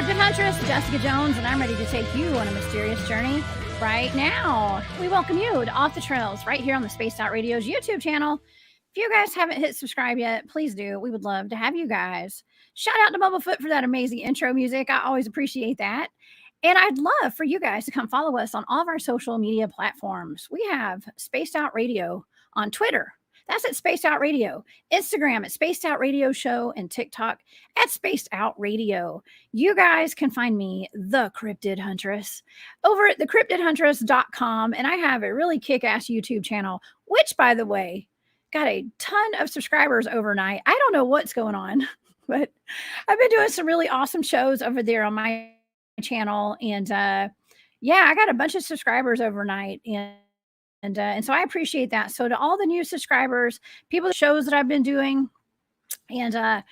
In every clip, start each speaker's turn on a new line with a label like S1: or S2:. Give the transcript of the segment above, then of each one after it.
S1: Cryptid Huntress, Jessica Jones, and I'm ready to take you on a mysterious journey right now. We welcome you to Off the Trails right here on the Spaced Out Radio's YouTube channel. If you guys haven't hit subscribe yet, please do. We would love to have you guys. Shout out to Bumblefoot for that amazing intro music. I always appreciate that. And I'd love for you guys to come follow us on all of our social media platforms. We have Spaced Out Radio on Twitter. That's at Spaced Out Radio. Instagram at Spaced Out Radio Show, and TikTok at Spaced Out Radio. You guys can find me, the Cryptid Huntress, over at thecryptidhuntress.com. And I have a really kick-ass YouTube channel, which, by the way, got a ton of subscribers overnight. I don't know what's going on, but I've been doing some really awesome shows over there on my channel. And yeah, I got a bunch of subscribers overnight. And so I appreciate that. So to all the new subscribers, people, the shows that I've been doing, and all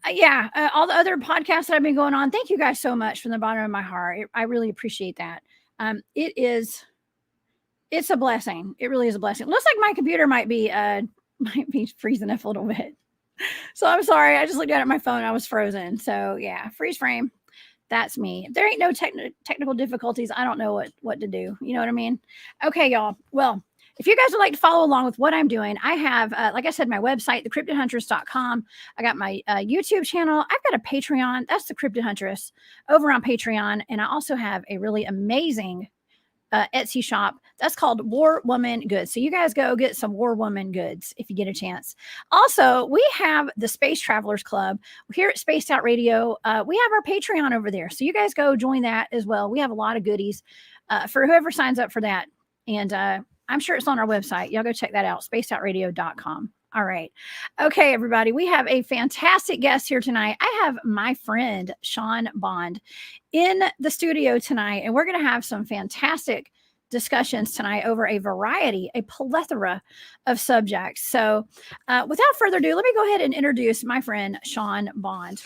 S1: the other podcasts that I've been going on, thank you guys so much from the bottom of my heart. I really appreciate that. It's a blessing. It really is a blessing. It looks like my computer might be freezing up a little bit. So I'm sorry. I just looked at my phone. I was frozen. So yeah, freeze frame. That's me. If there ain't no technical difficulties, I don't know what to do. You know what I mean? Okay, y'all. Well, if you guys would like to follow along with what I'm doing, I have, like I said, my website, thecryptidhuntress.com. I got my YouTube channel. I've got a Patreon. That's the Cryptid Huntress over on Patreon. And I also have a really amazing Etsy shop that's called War Woman Goods. So you guys go get some War Woman goods if you get a chance. Also, we have the Space Travelers Club here at Spaced Out Radio. We have our Patreon over there. So you guys go join that as well. We have a lot of goodies for whoever signs up for that. And I'm sure it's on our website. Y'all go check that out, spacedoutradio.com. All right. Okay, everybody. We have a fantastic guest here tonight. I have my friend, Sean Bond, in the studio tonight, and we're going to have some fantastic discussions tonight over a plethora of subjects. So without further ado, let me go ahead and introduce my friend, Sean Bond.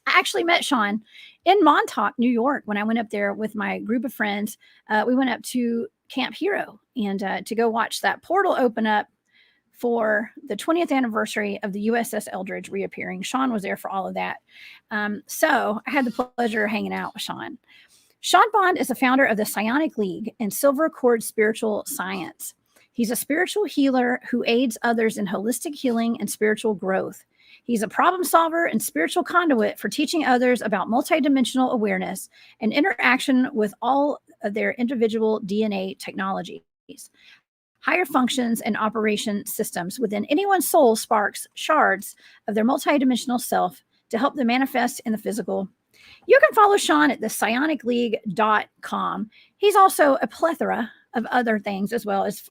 S1: I actually met Sean in Montauk, New York, when I went up there with my group of friends. We went up to Camp Hero and to go watch that portal open up for the 20th anniversary of the USS Eldridge reappearing. Sean was there for all of that. So I had the pleasure of hanging out with Sean. Sean Bond is the founder of the Psionic League and Silver Cord Spiritual Science. He's a spiritual healer who aids others in holistic healing and spiritual growth. He's a problem solver and spiritual conduit for teaching others about multidimensional awareness and interaction with all of their individual DNA technologies. Higher functions and operation systems within anyone's soul sparks shards of their multidimensional self to help them manifest in the physical. You can follow Sean at the psionicleague.com. He's also a plethora of other things as well as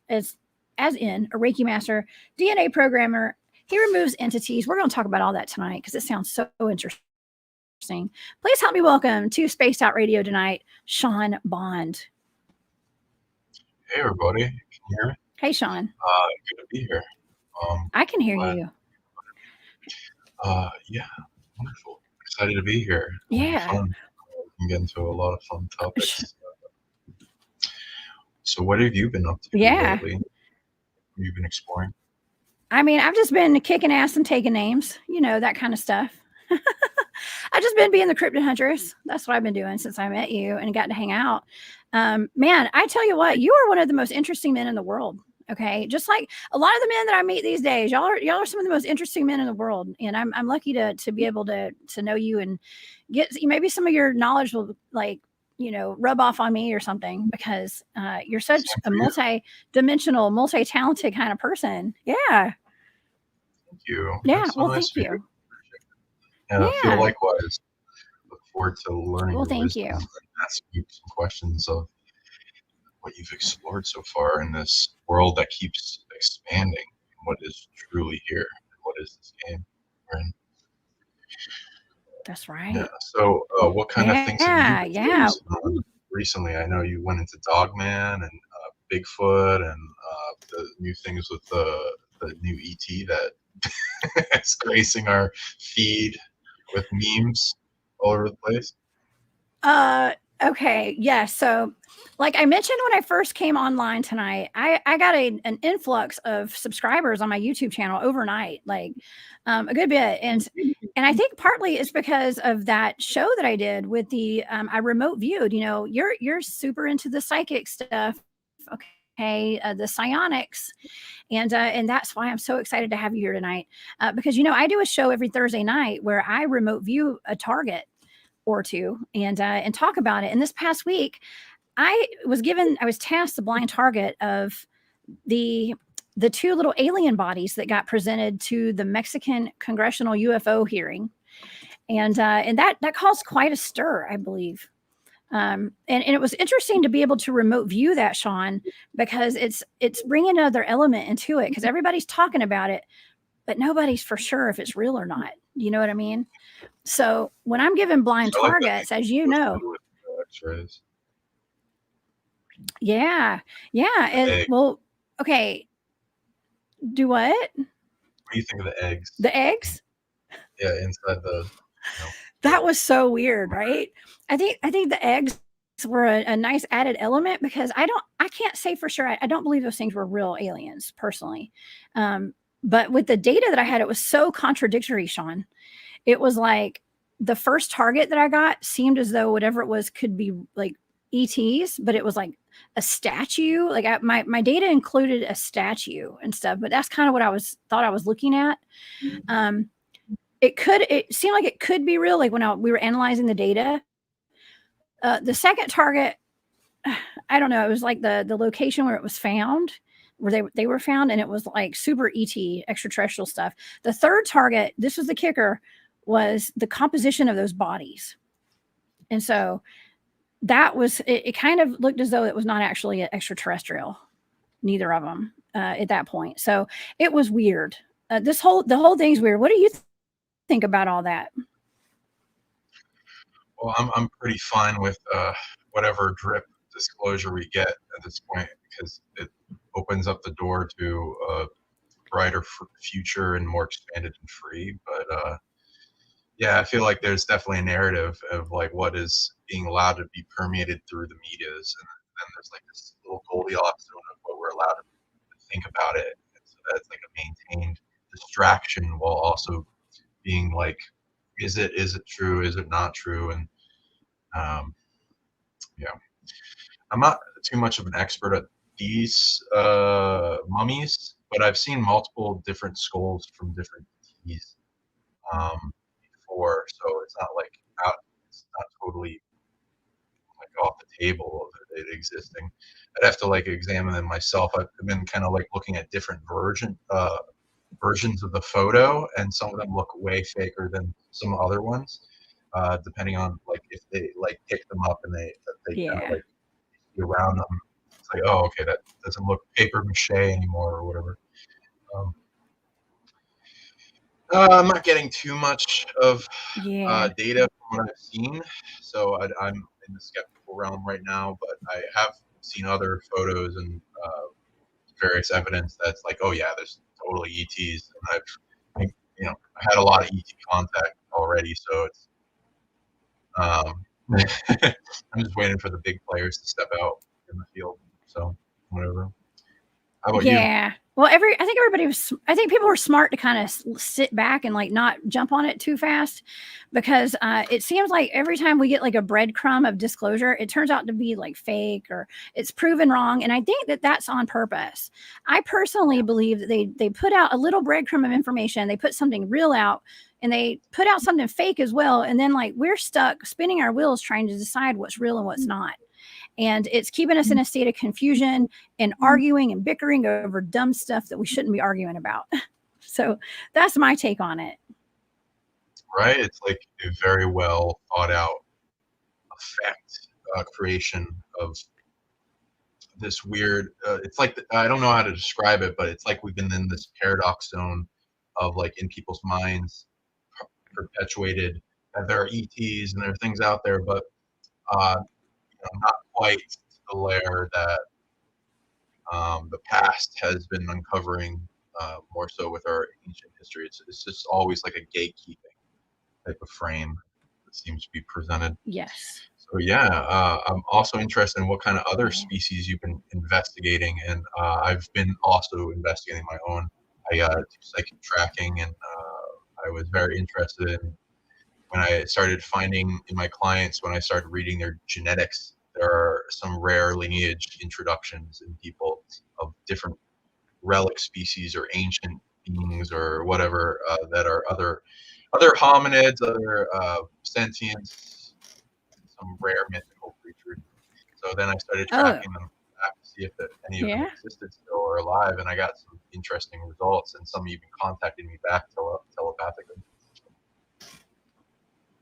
S1: in a Reiki master, DNA programmer. He removes entities. We're going to talk about all that tonight because it sounds so interesting. Please help me welcome to Spaced Out Radio tonight, Sean Bond.
S2: Hey, everybody. Can you hear me?
S1: Hey, Sean.
S2: Good to be here.
S1: I can hear you.
S2: Yeah, wonderful. Excited to be here.
S1: Yeah.
S2: Fun. We can get into a lot of fun topics. So what have you been up to lately? Have you been exploring?
S1: I mean, I've just been kicking ass and taking names, you know, that kind of stuff. I've just been being the Cryptid Huntress. That's what I've been doing since I met you and got to hang out. Man, I tell you what, you are one of the most interesting men in the world. Okay. Just like a lot of the men that I meet these days, y'all are some of the most interesting men in the world. And I'm lucky to be able to know you and get maybe some of your knowledge will rub off on me or something because you're such a multi-dimensional, multi-talented kind of person. Yeah.
S2: Thank you.
S1: Yeah.
S2: So
S1: well,
S2: nice
S1: thank you.
S2: Yeah, I feel likewise. Look forward to learning.
S1: Well, thank you.
S2: And asking you some questions of what you've explored so far in this world that keeps expanding. What is truly here? What is this game we're in?
S1: That's right.
S2: Yeah. So, what kind of things have you been doing recently? I know you went into Dogman and Bigfoot and the new things with the new ET that is gracing our feed with memes all over the place.
S1: Okay, yeah. So, like I mentioned when I first came online tonight, I got an influx of subscribers on my YouTube channel overnight, like a good bit, and I think partly it's because of that show that I did with the I remote viewed. You know, you're super into the psychic stuff, okay, the psionics, and that's why I'm so excited to have you here tonight, because I do a show every Thursday night where I remote view a target or two and talk about it. And this past week, I was tasked the blind target of the the two little alien bodies that got presented to the Mexican congressional UFO hearing, and that caused quite a stir, I believe. And it was interesting to be able to remote view that, Sean, because it's bringing another element into it because everybody's talking about it, but nobody's for sure if it's real or not. You know what I mean? So when I'm given blind
S2: So I like
S1: targets, as you know,
S2: with X-rays.
S1: yeah, yeah, and
S2: Egg.
S1: well, okay, do what?
S2: What do you think of the eggs?
S1: The eggs?
S2: Yeah, inside the.
S1: That was so weird, right? I think the eggs were a nice added element because I can't say for sure. I don't believe those things were real aliens personally. But with the data that I had, it was so contradictory, Sean. It was like the first target that I got seemed as though whatever it was could be like ETs, but it was like a statue. Like my data included a statue and stuff, but that's kind of what thought I was looking at. It seemed like it could be real. Like when we were analyzing the data, the second target, I don't know. It was like the location where it was found, where they were found, and it was like super ET extraterrestrial stuff. The third target, this was the kicker, was the composition of those bodies, and so that was it. It kind of looked as though it was not actually an extraterrestrial, neither of them at that point. So it was weird. The whole thing's weird. What do you think about all that?
S2: Well, I'm pretty fine with whatever drip disclosure we get at this point because it opens up the door to a brighter future and more expanded and free. But yeah, I feel like there's definitely a narrative of like what is being allowed to be permeated through the medias, and then there's like this little Goldilocks zone of what we're allowed to think about it. And so that's like a maintained distraction while also being like, is it true? Is it not true? And um, yeah, I'm not too much of an expert at these mummies, but I've seen multiple different skulls from different teas before, so it's not like it's not totally like off the table of it existing. I'd have to like examine them myself. I've been kind of like looking at different versions of the photo, and some of them look way faker than some other ones, depending on like if they like pick them up and they kind of
S1: Yeah.
S2: like around them. It's like, oh, okay, that doesn't look paper mache anymore or whatever. Um, I'm not getting too much of
S1: Yeah.
S2: data from what I've seen, so I'm in the skeptical realm right now. But I have seen other photos and various evidence that's like, oh yeah, there's totally ETs, and I had a lot of ET contact already, so it's I'm just waiting for the big players to step out in the field. So whatever. How about you?
S1: Yeah. Well, I think people were smart to kind of sit back and like not jump on it too fast because it seems like every time we get like a breadcrumb of disclosure, it turns out to be like fake or it's proven wrong. And I think that that's on purpose. I personally believe that they put out a little breadcrumb of information, they put something real out, and they put out something fake as well. And then like we're stuck spinning our wheels trying to decide what's real and what's not. And it's keeping us in a state of confusion and arguing and bickering over dumb stuff that we shouldn't be arguing about. So that's my take on it.
S2: Right? It's like a very well thought out effect creation of this weird. It's like I don't know how to describe it, but it's like we've been in this paradox zone of like in people's minds perpetuated that there are ETs and there are things out there, but not quite to the layer that the past has been uncovering more so with our ancient history. It's just always like a gatekeeping type of frame that seems to be presented.
S1: Yes.
S2: So yeah, I'm also interested in what kind of other species you've been investigating, and I've been also investigating my own. I do psychic tracking, and I was very interested in when I started finding in my clients, when I started reading their genetics, there are some rare lineage introductions in people of different relic species or ancient beings or whatever that are other hominids, other sentients, some rare mythical creatures. So then I started
S1: Oh,
S2: tracking them back to see if any of them
S1: yeah.
S2: existed still or alive, and I got some interesting results, and some even contacted me back telepathically.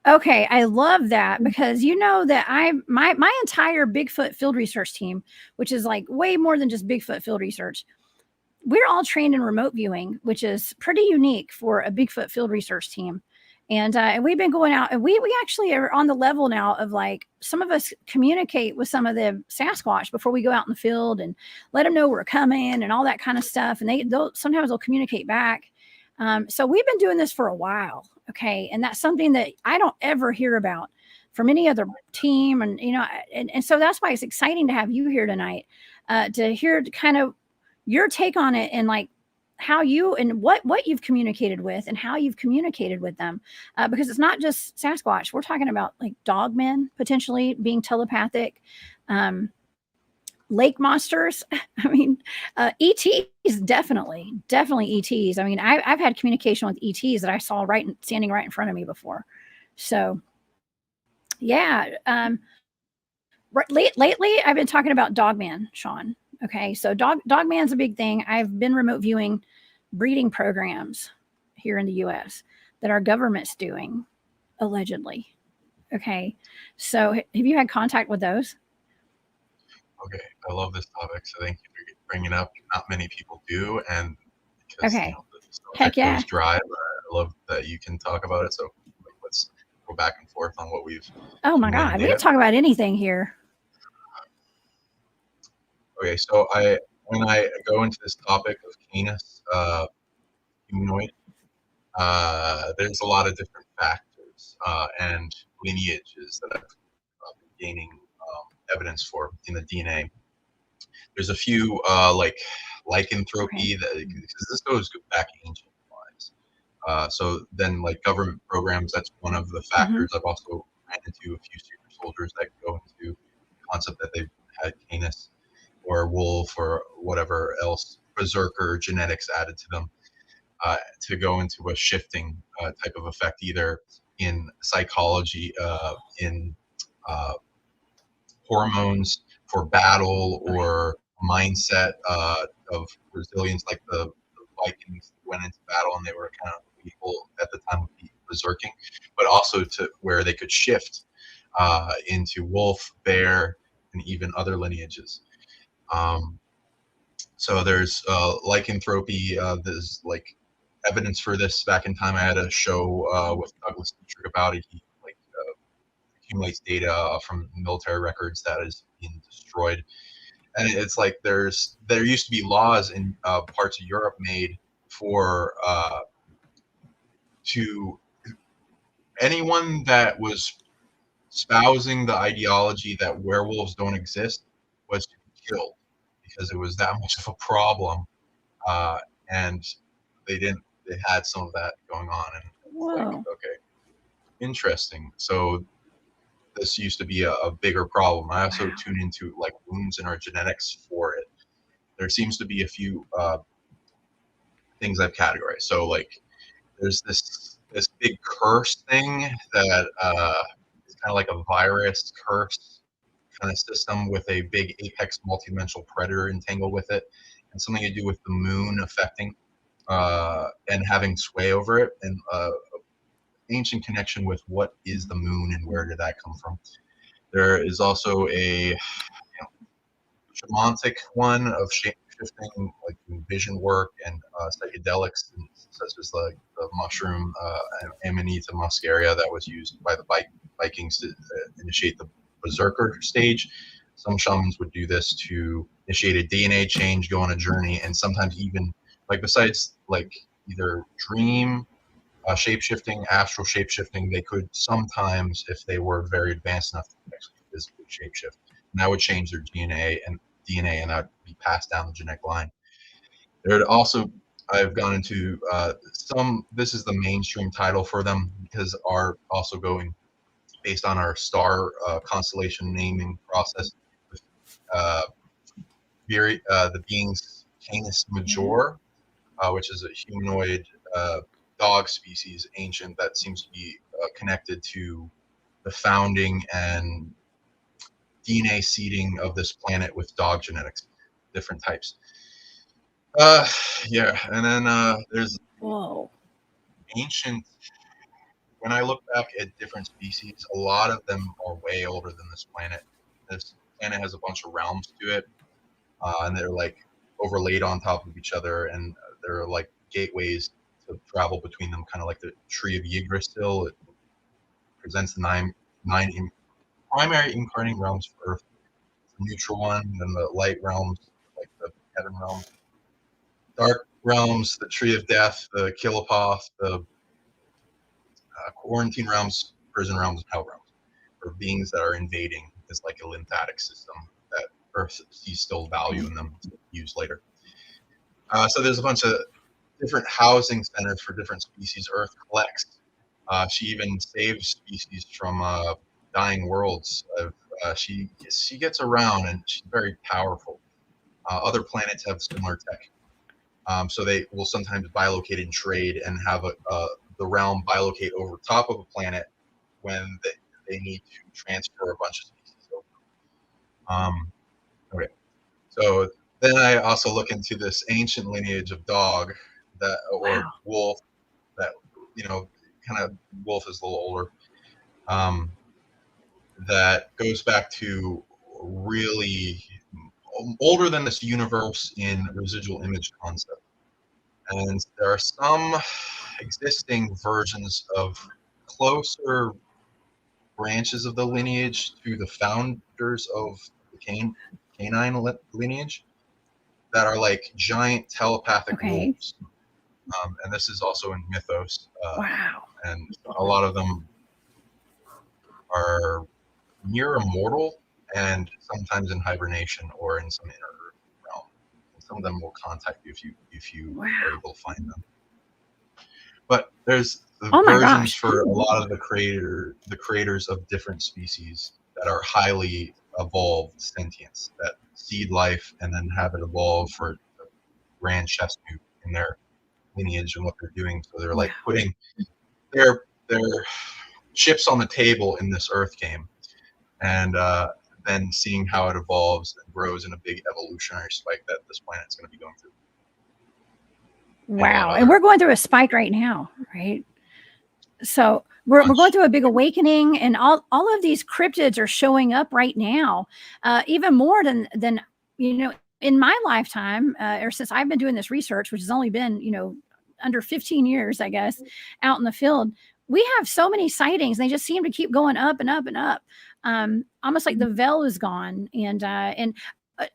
S1: Okay, I love that because you know that my entire Bigfoot field research team, which is like way more than just Bigfoot field research, we're all trained in remote viewing, which is pretty unique for a Bigfoot field research team. And we've been going out, and we actually are on the level now of like some of us communicate with some of the Sasquatch before we go out in the field and let them know we're coming and all that kind of stuff. And sometimes they'll communicate back. So we've been doing this for a while, okay, and that's something that I don't ever hear about from any other team, and and so that's why it's exciting to have you here tonight, to hear kind of your take on it, and like how you and what you've communicated with and how you've communicated with them, because it's not just Sasquatch. We're talking about like dogmen potentially being telepathic, lake monsters. I mean, ETs, definitely ETs. I mean, I've had communication with ETs that I saw standing right in front of me before. So yeah, lately I've been talking about dogman, Sean. Okay, so dogman's a big thing. I've been remote viewing breeding programs here in the U.S. that our government's doing, allegedly. Okay, so have you had contact with those?
S2: Okay, I love this topic, so thank you for bringing it up. Not many people do, and because
S1: Okay,
S2: the
S1: heck
S2: subject
S1: yeah.
S2: goes dry, but I love that you can talk about it. So let's go back and forth on what we've
S1: Oh my
S2: accumulated
S1: God, we
S2: data.
S1: can talk about anything here.
S2: Okay, so when I go into this topic of Canis humanoid, there's a lot of different factors and lineages that I've been gaining evidence for in the DNA. There's a few like lycanthropy that, because this goes back ancient wise. So then like government programs, that's one of the factors. I've also ran into a few super soldiers that go into the concept that they've had Canis or wolf or whatever else berserker genetics added to them, to go into a shifting type of effect, either in psychology, in uh, hormones for battle, or mindset of resilience, like the Vikings went into battle and they were kind of lethal at the time of berserking, but also to where they could shift into wolf, bear, and even other lineages. So there's lycanthropy. There's like evidence for this. Back in time, I had a show with Douglas Dietrich about it. He like accumulates data from military records that is being destroyed, and it's like there used to be laws in parts of Europe made for to anyone that was espousing the ideology that werewolves don't exist was to be killed, because it was that much of a problem, and they had some of that going on, and it's like, okay, interesting. So this used to be a bigger problem. I also tune into like wounds in our genetics for it. There seems to be a few things I've categorized. So like there's this big curse thing that is kind of like a virus curse kind of system with a big apex multidimensional predator entangled with it, and something to do with the moon affecting and having sway over it, and ancient connection with what is the moon and where did that come from. There is also a shamanic one of shape shifting, like vision work and psychedelics, such as like the mushroom Amanita muscaria that was used by the Vikings to initiate the berserker stage. Some shamans would do this to initiate a DNA change, go on a journey, and sometimes even like besides like either dream shape shifting, astral shape shifting, they could sometimes, if they were very advanced enough, actually shapeshift. And that would change their DNA, and that would be passed down the genetic line. There would also, I've gone into this is the mainstream title for them, because are also going based on our star constellation naming process with the beings Canis Major, which is a humanoid dog species, ancient, that seems to be connected to the founding and DNA seeding of this planet with dog genetics, different types. Yeah, and then there's ancient. When I look back at different species, a lot of them are way older than this planet. This planet has a bunch of realms to it, and they're like overlaid on top of each other, and they're like gateways to travel between them, kind of like the tree of Yggdrasil. It presents the nine primary incarnating realms for Earth. The neutral one, then the light realms, like the heaven realms. Dark realms, the tree of death, the Kilopoth, the quarantine realms, prison realms, and hell realms, for beings that are invading. Is like a lymphatic system that Earth sees still value in them to use later. So there's a bunch of different housing centers for different species Earth collects. She even saves species from dying worlds. She gets around, and she's very powerful. Other planets have similar tech, so they will sometimes bilocate and trade, and have the realm bilocate over top of a planet when they need to transfer a bunch of species over. Okay, so then I also look into this ancient lineage of dog or wolf, that kind of wolf is a little older. That goes back to really older than this universe in residual image concept. And there are some existing versions of closer branches of the lineage to the founders of the canine lineage that are like giant telepathic wolves. And this is also in mythos. And a lot of them are near immortal, and sometimes in hibernation or in some inner realm. And some of them will contact you if you are able to find them. But there's the versions for a lot of the creators of different species that are highly evolved sentience, that seed life and then have it evolve for the grand chef's new in their lineage and what they're doing. So they're like putting their chips on the table in this Earth game, and then seeing how it evolves and grows in a big evolutionary spike that this planet's going to be going through.
S1: Wow. And we're going through a spike right now, right? So we're going through a big awakening, and all of these cryptids are showing up right now, even more than in my lifetime, or since I've been doing this research, which has only been, under 15 years, I guess, out in the field. We have so many sightings. They just seem to keep going up and up and up. Almost like the veil is gone. And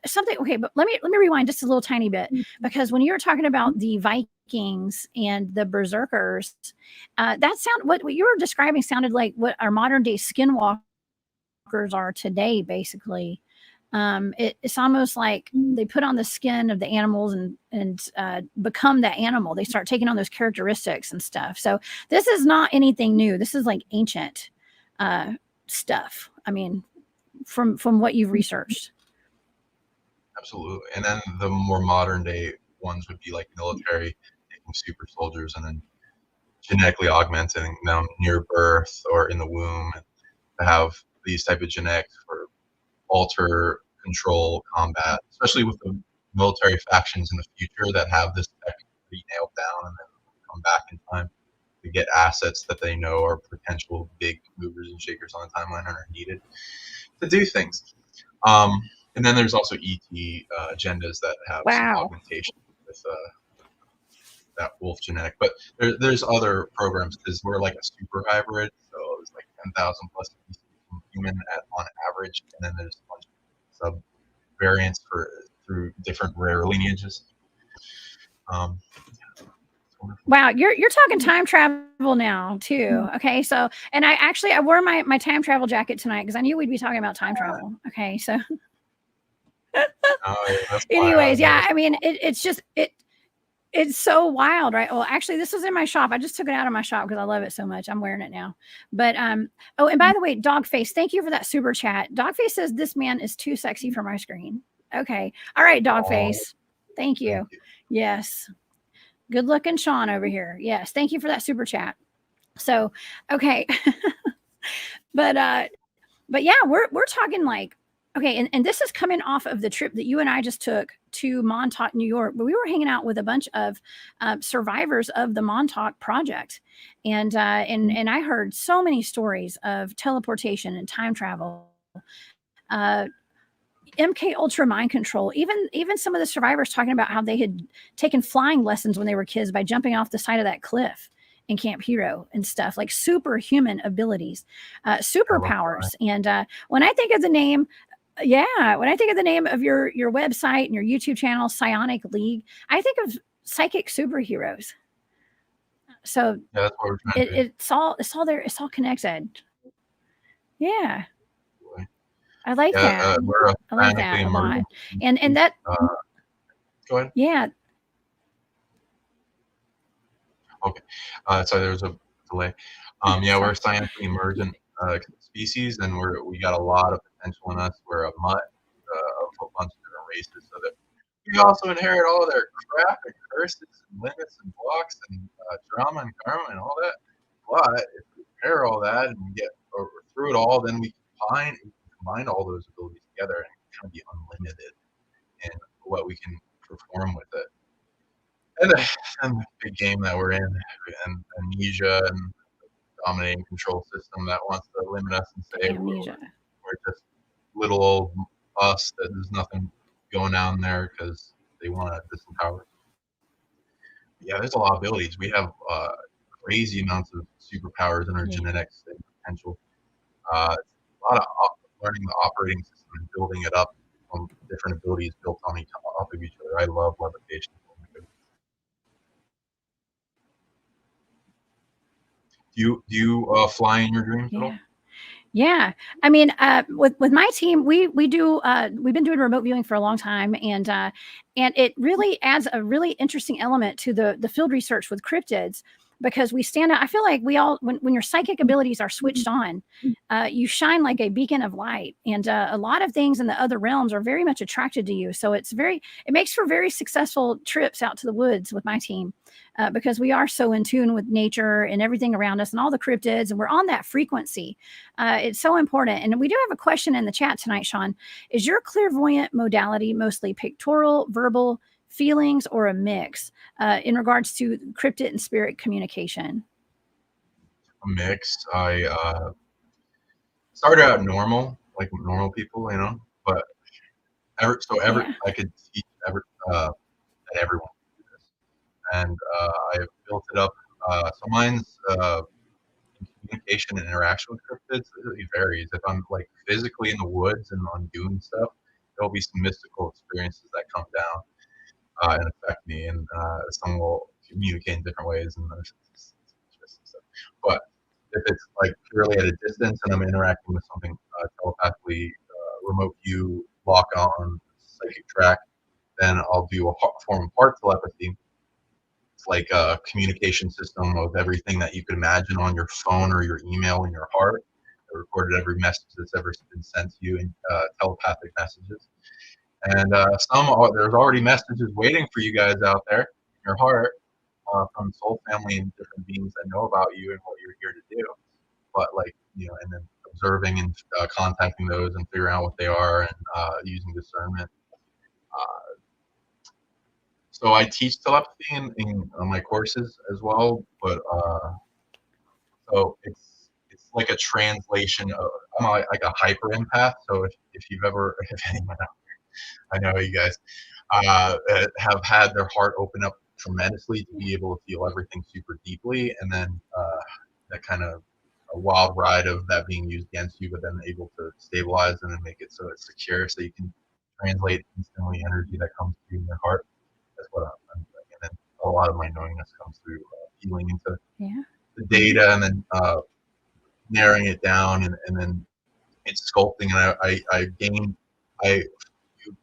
S1: something. Okay, but let me rewind just a little tiny bit, because when you were talking about the Vikings and the berserkers, what you were describing sounded like what our modern day skinwalkers are today, basically. It's almost like they put on the skin of the animals and become that animal. They start taking on those characteristics and stuff. So this is not anything new. This is like ancient stuff. I mean, from what you've researched.
S2: Absolutely. And then the more modern day ones would be like military, taking super soldiers and then genetically augmenting them near birth or in the womb, to have these type of genetics for alter, control, combat, especially with the military factions in the future that have this tech pretty nailed down, and then come back in time to get assets that they know are potential big movers and shakers on the timeline and are needed to do things. And then there's also ET agendas that have some augmentation with that wolf genetic. But there's other programs, because we're like a super hybrid, so there's like 10,000 plus species from human on average, and then there's a bunch of sub variants through different rare lineages. So
S1: Wow, you're talking time travel now too. Okay, so and I wore my time travel jacket tonight because I knew we'd be talking about time travel. Okay, so
S2: Oh, yeah,
S1: anyways, yeah, I mean it's so wild, right? Well, actually, this was in my shop. I just took it out of my shop because I love it so much. I'm wearing it now. But oh, and by the way, Dogface, thank you for that super chat. Dogface says this man is too sexy for my screen. Okay, all right, Dogface, thank you. Yes, good looking Sean over here. Yes, thank you for that super chat. So, okay, but yeah, we're talking like okay, and this is coming off of the trip that you and I just took to Montauk, New York, but we were hanging out with a bunch of survivors of the Montauk Project, and I heard so many stories of teleportation and time travel, uh, MK Ultra mind control. Even some of the survivors talking about how they had taken flying lessons when they were kids by jumping off the side of that cliff in Camp Hero and stuff like superhuman abilities, superpowers. And when I think of the name, when I think of the name of your website and your YouTube channel, Psionic League, I think of psychic superheroes. So
S2: yeah, that's what we're trying to do.
S1: it's all there. It's all connected. Yeah. I like that. I like that a lot. And that
S2: go ahead.
S1: Yeah.
S2: Okay. Sorry, there was a delay. Yeah, we're a scientifically emergent species, and we got a lot of potential in us. We're a mutt of a bunch of different races, so that we also inherit all their crap and curses and limits and blocks and drama and karma and all that. But if we pair all that and we get through it all, then we combine all those abilities together and kind of be unlimited in what we can perform with it. And the big game that we're in, and amnesia and dominating control system that wants to limit us and say we're just little old us, that there's nothing going on there because they want to disempower. Yeah, there's a lot of abilities. We have crazy amounts of superpowers in our genetics and potential. It's a lot of learning the operating system and building it up from different abilities built on top of each other. I love levitation. Do you fly in your dreams at all?
S1: Yeah. I mean, with my team, we've been doing remote viewing for a long time, and it really adds a really interesting element to the field research with cryptids, because we stand out. I feel like we all, when your psychic abilities are switched on, you shine like a beacon of light, and a lot of things in the other realms are very much attracted to you. So it makes for very successful trips out to the woods with my team. Because we are so in tune with nature and everything around us and all the cryptids, and we're on that frequency. It's so important. And we do have a question in the chat tonight, Sean. Is your clairvoyant modality mostly pictorial, verbal, feelings, or a mix in regards to cryptid and spirit communication?
S2: A mix. I started out normal, like normal people, but I could teach that everyone can do this, and I've built it up. So mine's communication and interaction with cryptids, it varies. If I'm like physically in the woods and I'm doing stuff, there'll be some mystical experiences that come down and affect me, and some will communicate in different ways, and there's stuff. But if it's like purely at a distance and I'm interacting with something telepathically, remote view, lock on, psychic track, then I'll do a form of heart telepathy. It's like a communication system of everything that you could imagine on your phone or your email in your heart. I recorded every message that's ever been sent to you in telepathic messages. And there's already messages waiting for you guys out there in your heart from soul family and different beings that know about you and what you're here to do. But and then observing and contacting those and figuring out what they are and using discernment. So I teach telepathy in my courses as well, but so it's like a translation of, I'm like a hyper empath. So if you've ever, if anyone out there, I know you guys have had their heart open up tremendously to be able to feel everything super deeply, and then that kind of a wild ride of that being used against you, but then able to stabilize and then make it so it's secure, so you can translate instantly energy that comes to you in your heart. That's what I'm doing. And then a lot of my knowingness comes through healing into
S1: Yeah.
S2: the data and then narrowing it down and then it's sculpting. And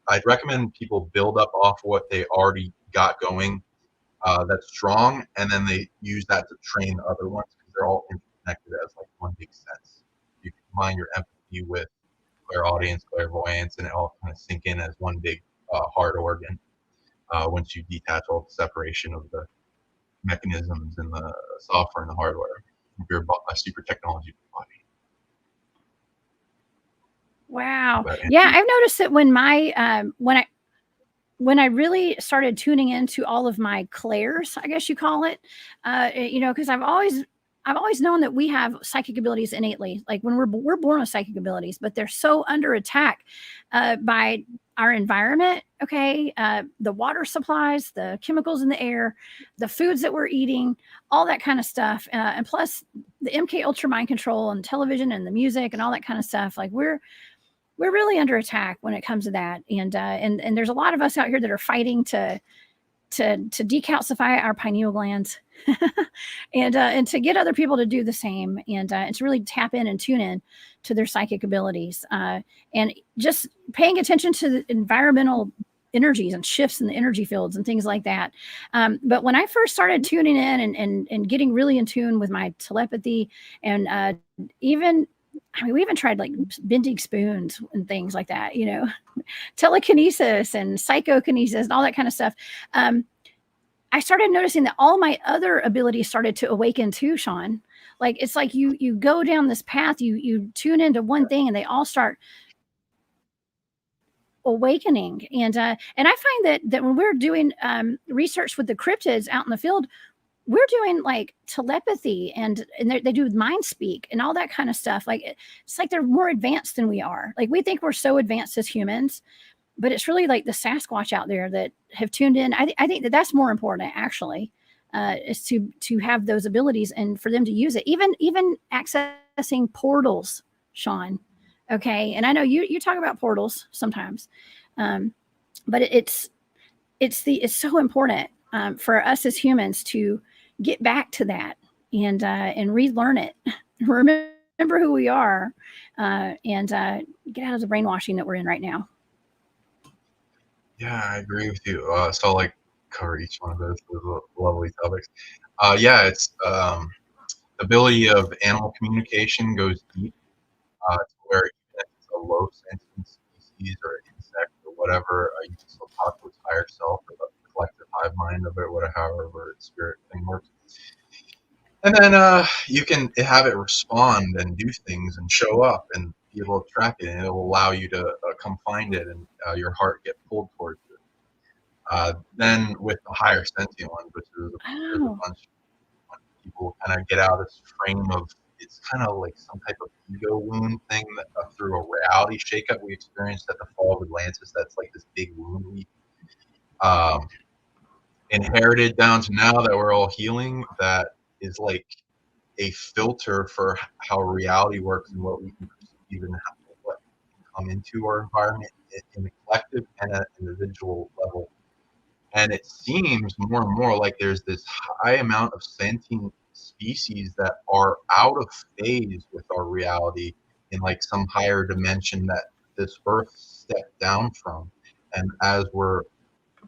S2: I'd recommend people build up off what they already got going that's strong, and then they use that to train other ones because they're all interconnected as like one big sense. You combine your empathy with clairaudience, clairvoyance, and it all kind of sink in as one big hard organ once you detach all the separation of the mechanisms and the software and the hardware of your super technology body.
S1: Wow. Yeah, I've noticed that when my when I really started tuning into all of my clairs, I guess you call it, you know, because I've always known that we have psychic abilities innately. Like when we're born with psychic abilities, but they're so under attack by our environment. Okay, the water supplies, the chemicals in the air, the foods that we're eating, all that kind of stuff, and plus the MK Ultra mind control and television and the music and all that kind of stuff. Like we're really under attack when it comes to that, and there's a lot of us out here that are fighting to decalcify our pineal glands, and to get other people to do the same, and to really tap in and tune in to their psychic abilities, and just paying attention to the environmental energies and shifts in the energy fields and things like that. But when I first started tuning in and getting really in tune with my telepathy and even I mean, we even tried like bending spoons and things like that, you know, telekinesis and psychokinesis and all that kind of stuff. I started noticing that all my other abilities started to awaken too, Sean. Like it's like you go down this path, you tune into one thing, and they all start awakening. And I find that when we're doing research with the cryptids out in the field, we're doing like telepathy and they do mind speak and all that kind of stuff. Like it's like they're more advanced than we are. Like we think we're so advanced as humans, but it's really like the Sasquatch out there that have tuned in. I think that that's more important actually, is to have those abilities and for them to use it. Even accessing portals, Sean. Okay, and I know you talk about portals sometimes, but it's so important for us as humans to get back to that and relearn it, remember who we are, and get out of the brainwashing that we're in right now.
S2: Yeah, I agree with you. So I'll like cover each one of those lovely topics. Yeah, it's the ability of animal communication goes deep to where even if it's a low sentient species or insect or whatever, you can still talk to its higher self or the collective hive mind of it, whatever, however its spirit thing works. And then you can have it respond and do things and show up and be able to track it, and it will allow you to come find it and your heart get pulled towards it. Then with the higher sentient ones, which there's a bunch of people kind of get out of this frame of, it's kind of like some type of ego wound thing that through a reality shakeup we experienced at the fall of Atlantis. That's like this big wound we inherited down to now that we're all healing. That is like a filter for how reality works and what we can perceive and what can come into our environment in the collective and at an individual level. And it seems more and more like there's this high amount of sentient species that are out of phase with our reality in like some higher dimension that this earth stepped down from. And as we're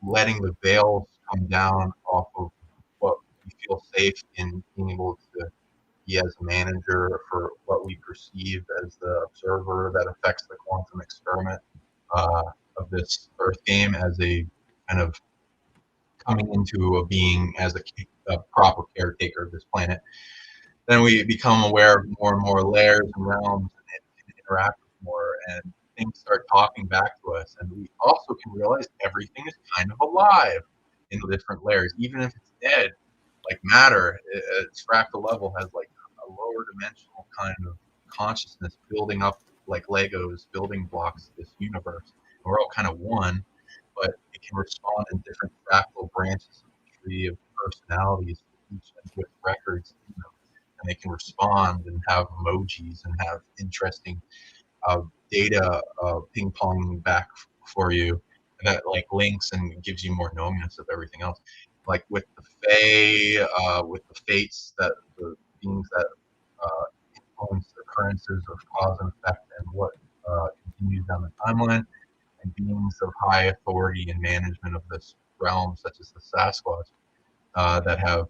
S2: letting the veils come down off of what we feel safe in being able to be as a manager for what we perceive as the observer that affects the quantum experiment of this earth game as a kind of coming into a being as a proper caretaker of this planet, then we become aware of more and more layers and realms and interact with more, and things start talking back to us. And we also can realize everything is kind of alive in the different layers, even if it's dead. Like matter at its fractal level has like a lower dimensional kind of consciousness building up like Legos, building blocks of this universe. And we're all kind of one, but it can respond in different fractal branches of the tree of personalities, each with records, and they can respond and have emojis and have interesting data ping ponging back for you that like links and gives you more knowingness of everything else. like with the Fae, with the fates, that the beings that influence occurrences of cause and effect and what continues down the timeline, and beings of high authority and management of this realm, such as the Sasquatch, that have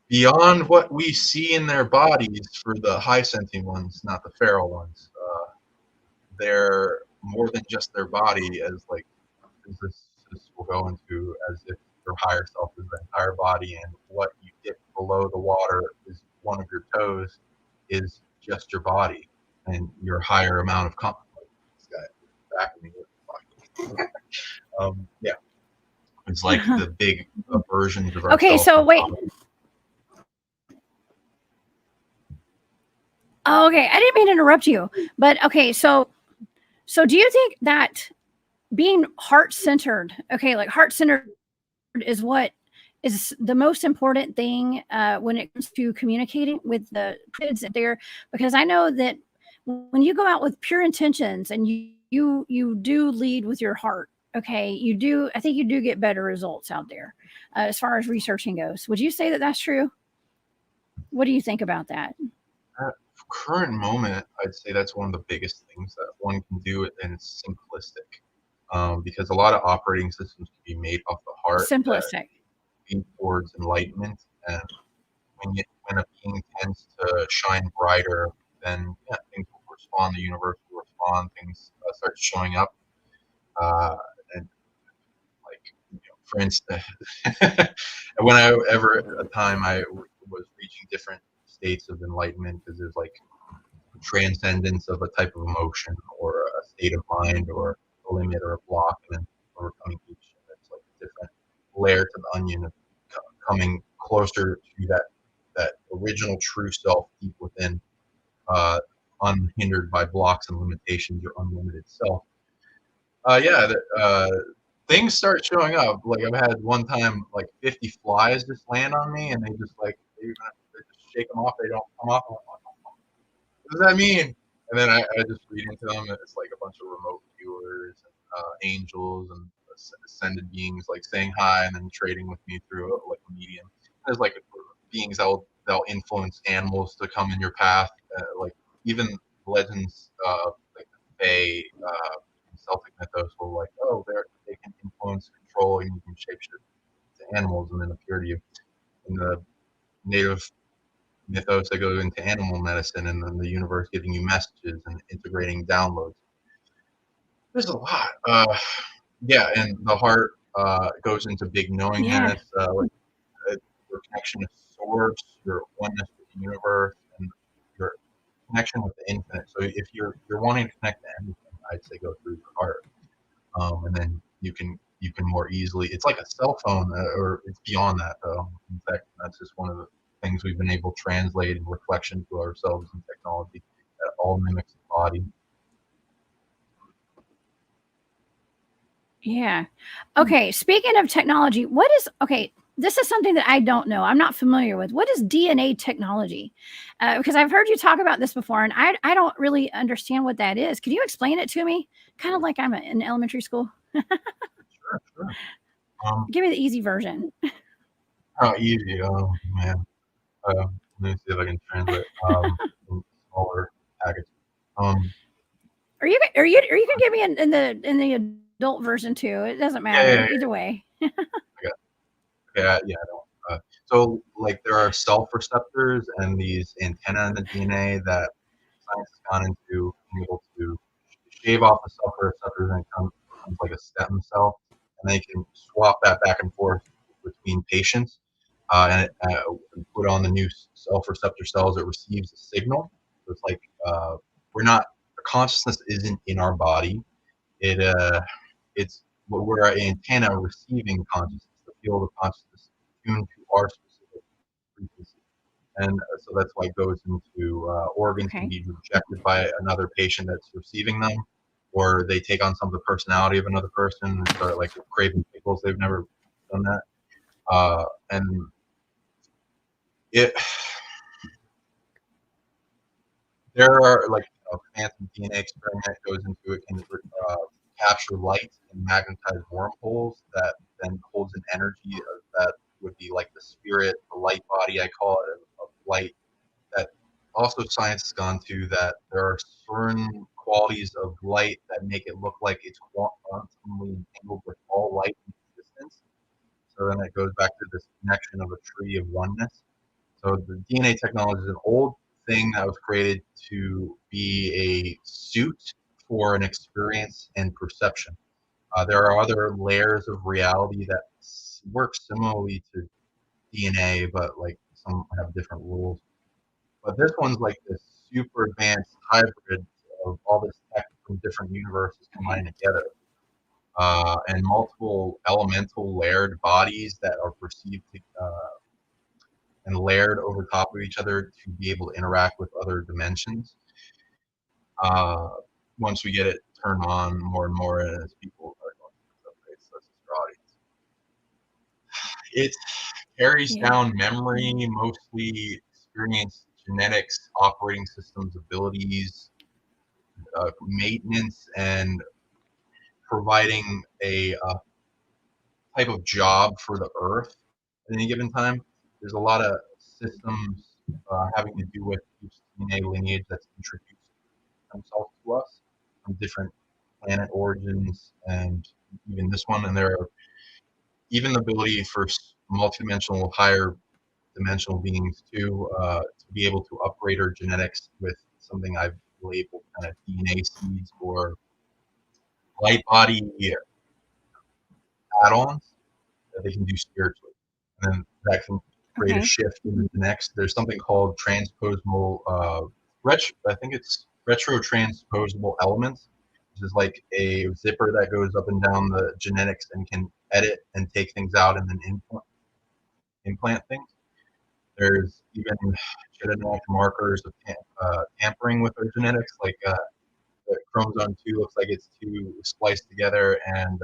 S2: beyond what we see in their bodies for the high sentient ones, not the feral ones. They're more than just their body, as like as this will go into, as if your higher self is the entire body, and what you get below the water is one of your toes, is just your body, and your higher amount of this guy back of me. Yeah, it's like the big versions of ourselves.
S1: Okay, so wait. Oh, okay, I didn't mean to interrupt you, but okay, so do you think that being heart-centered, okay, like heart-centered is what is the most important thing when it comes to communicating with the kids there? Because I know that when you go out with pure intentions and you do lead with your heart, okay, I think you do get better results out there as far as researching goes. Would you say that that's true? What do you think about that?
S2: Current moment, I'd say that's one of the biggest things that one can do, and it's simplistic. Because a lot of operating systems can be made off the heart.
S1: Simplistic.
S2: Lean towards enlightenment, and when a being tends to shine brighter, then things will respond. The universe will respond. Things start showing up, and like for instance, whenever at a time I was reaching different states of enlightenment, because there's like transcendence of a type of emotion or a state of mind or a limit or a block, and then overcoming each. And it's like a different layer to the onion of coming closer to that original true self deep within, unhindered by blocks and limitations, your unlimited self. Things start showing up. Like I've had one time like 50 flies just land on me, and they just just shake them off. They don't come off. What does that mean? And then I just read into them, and it's like a bunch of remote viewers, and angels, and ascended beings like saying hi and then trading with me through like a medium. There's like beings that'll influence animals to come in your path, like even legends like the Fae, Celtic mythos will like, oh, they can influence, control, and you can shapeshift to animals and then appear to you. In the native mythos, that go into animal medicine, and then the universe giving you messages and integrating downloads. There's a lot. And the heart goes into big knowingness, like your connection to source, your oneness with the universe, and your connection with the infinite. So if you're wanting to connect to anything, I'd say go through your heart, and then you can more easily. It's like a cell phone, or it's beyond that though. In fact, that's just one of the things we've been able to translate in reflection to ourselves in technology that all mimics the body.
S1: Yeah. Okay. Speaking of technology, this is something that I don't know. I'm not familiar with. What is DNA technology? Because I've heard you talk about this before, and I don't really understand what that is. Could you explain it to me? Kind of like I'm in elementary school.
S2: Sure.
S1: Give me the easy version.
S2: How easy? Oh man. Let me see if I can translate smaller package.
S1: Or you can give me in the adult version too. It doesn't matter either way.
S2: I don't. So like there are self receptors and these antennae in the DNA that science has gone into being able to shave off the self receptors, and it becomes like a stem cell, and they can swap that back and forth between patients, and put on the new self receptor cells. It receives a signal. So it's like we're not. The consciousness isn't in our body. It's we're an antenna receiving consciousness. The field of consciousness is tuned to our specific frequency, and so that's why it goes into organs can be rejected by another patient that's receiving them, or they take on some of the personality of another person and start like craving pickles. They've never done that, and it. There are like a phantom DNA experiment goes into it, can capture light and magnetize wormholes that then holds an energy that would be like the spirit, the light body, I call it, of light. That also science has gone to that there are certain qualities of light that make it look like it's quantumly entangled with all light in existence. So then it goes back to this connection of a tree of oneness. So the DNA technology is an old thing that was created to be a suit for an experience and perception. There are other layers of reality that work similarly to DNA, but like some have different rules. But this one's like this super advanced hybrid of all this tech from different universes combined together, and multiple elemental layered bodies that are perceived to, and layered over top of each other to be able to interact with other dimensions. Uh, Once we get it turned on more and more as people are going through upgrades, such as your audience, it carries down memory, mostly experience, genetics, operating systems, abilities, maintenance, and providing a type of job for the Earth at any given time. There's a lot of systems having to do with each DNA lineage that's introduced themselves to us from different planet origins, and even this one. And there are even the ability for multidimensional, higher dimensional beings to be able to upgrade our genetics with something I've labeled kind of DNA seeds or light body add-ons that they can do spiritually, and then that can create a shift into the next. There's something called transposable, I think it's retro-transposable elements, which is like a zipper that goes up and down the genetics and can edit and take things out and then implant things. There's even genetic markers of tampering with our genetics, like the chromosome 2 looks like it's two spliced together, and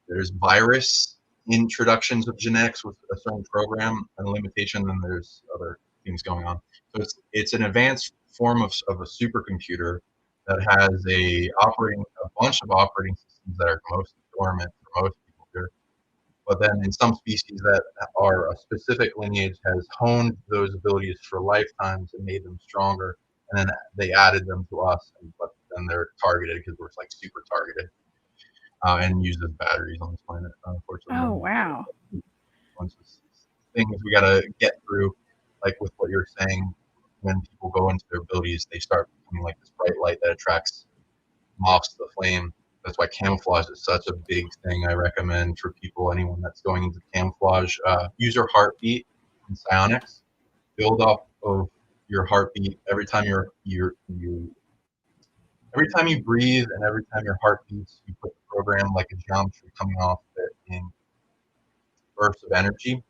S2: there's virus introductions of genetics with a certain program and limitation, and there's other things going on. So it's an advanced form of a supercomputer that has a bunch of operating systems that are mostly dormant for most people here. But then in some species that are a specific lineage has honed those abilities for lifetimes and made them stronger, and then they added them to us, but then they're targeted because we're like super targeted. And use as batteries on this planet, unfortunately.
S1: Oh, wow.
S2: Things we gotta get through, like with what you're saying, when people go into their abilities, they start becoming like this bright light that attracts moths to the flame. That's why camouflage is such a big thing. I recommend for people, anyone that's going into camouflage, use your heartbeat in psionics. Build up of your heartbeat every time every time you breathe and every time your heart beats, you put the program like a geometry coming off it in bursts of energy.